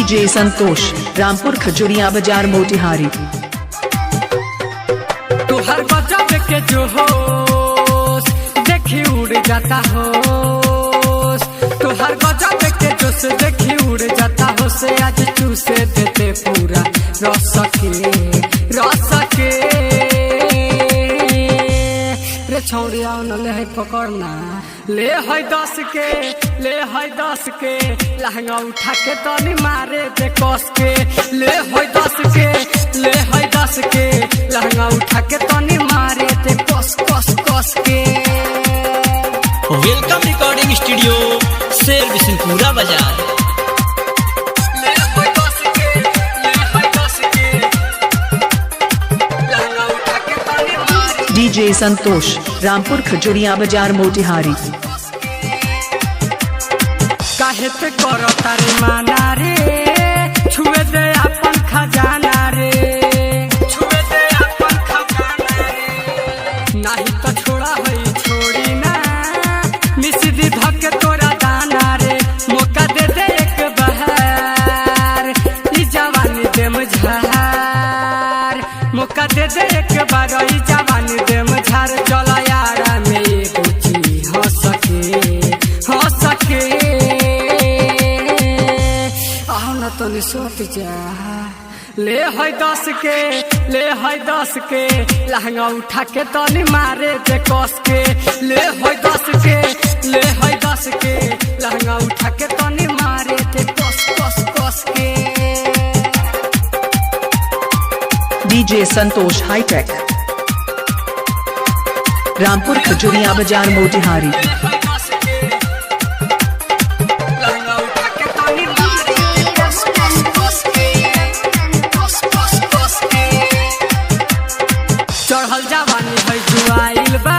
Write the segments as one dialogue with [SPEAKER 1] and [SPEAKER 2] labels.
[SPEAKER 1] DJ Santosh Rampur खजुरिया बाजार मोतिहारी।
[SPEAKER 2] तुहर गजब के जो होश देखी उड़ जाता होश, तुहर गजब के जोश देखी उड़ जाता होश। आज चूसे देते पूरा रस के रे छौड़िया न ले है पकड़ना, ले है 10 के, ले है 10 के लहंगा उठा के तनी मारे दे कस के। ले है 10 के, ले है 10 के लहंगा उठा के तनी मारे दे कस कस कस के।
[SPEAKER 3] वेलकम रिकॉर्डिंग स्टूडियो शेर बिशनपुरा बाजार।
[SPEAKER 2] ले है 10 के, ले है 10 के लहंगा उठा के तनी मारे।
[SPEAKER 1] डीजे संतोष रामपुर खजुरिया बाजार मोतिहारी।
[SPEAKER 2] काहे पे करो तारे माना रे, छुए दे अपन खजाना रे, छुए दे अपन खजाना रे। नहीं तो छोड़ा है छोड़ी ना, मिसदी धके तोरा दाना रे। मौका दे दे एक बार, ई जवानी दे मझार। मौका दे दे एक बार, ई जवानी दे मझार। चला यारा में ये पूछी हो सके तनी सोच जा। ले है 10 के, ले है 10 के लहंगा उठा के तनी मारे दे कस के। ले है 10 के, ले है 10 के लहंगा उठा के तनी मारे दे कस कस कस के।
[SPEAKER 1] डीजे संतोष हाईटेक रामपुर खजुरिया बाजार मोतिहारी। चढ़ल जवानी है जुआइल बा,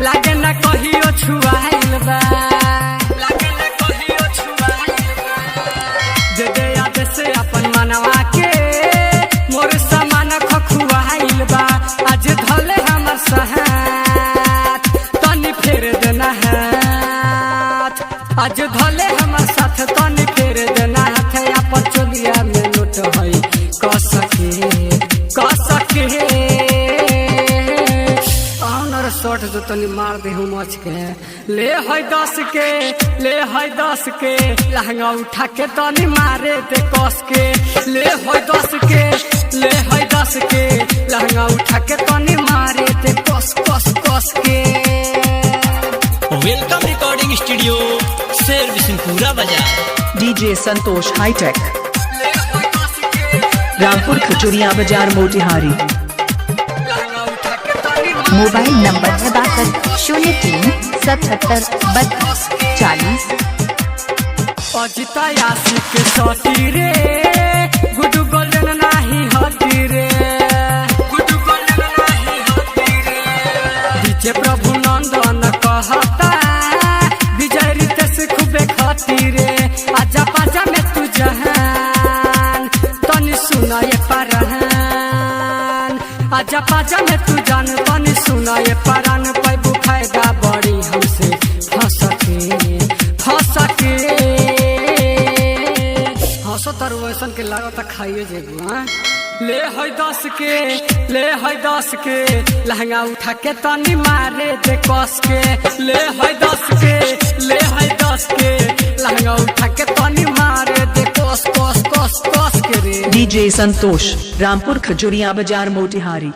[SPEAKER 1] लागे न कहियो छुआइल बा, लागे न कहियो छुआइल बा। जे दे याद से अपन मनवा के मोर सामान खखुआइल बा। आज धले हमर साथ तनी फेर देना हाथ, आज धले हमर साथ तनी फेर देना हाथ। अपन चोलिया में नोट है कस के शॉट जो तनी मार दे हूँ मच के। ले है 10 के, ले है 10 के लहंगा उठा के तनी मारे दे कस के। ले है 10 के, ले है 10 के लहंगा उठा के तनी मारे दे कस कस कस के।
[SPEAKER 3] वेलकम रिकॉर्डिंग स्टूडियो शेर बिशनपुरा बाजार।
[SPEAKER 1] डीजे संतोष हाईटेक रामपुर खजुरिया बाजार मोतिहारी।
[SPEAKER 4] Mobile number 03773240।
[SPEAKER 2] अजिता आशिक सती रे, गुडू गोल्डन नाही हती रे, गुडू गोल्डन नाही हती रे। डीजे प्रभु नंदन कहता, विजय रितेश खूबे खती रे। आजा पाजा में तू जहान तनी सुना ये परहान। आजा पाजा में तू जान तनी सुना ये परान। पैबू फायदा बड़ी हमसे फंस के हंसो तर वैसन के लागत खाइए जेबू। ले है 10 के, ले है 10 के लहंगा उठा के तनी मारे दे कस के। ले है 10 के, ले है 10 के लहंगा उठा के तनी मारे दे कस कस कस कस के रे।
[SPEAKER 1] डीजे संतोष रामपुर खजुरिया बाजार मोतिहारी।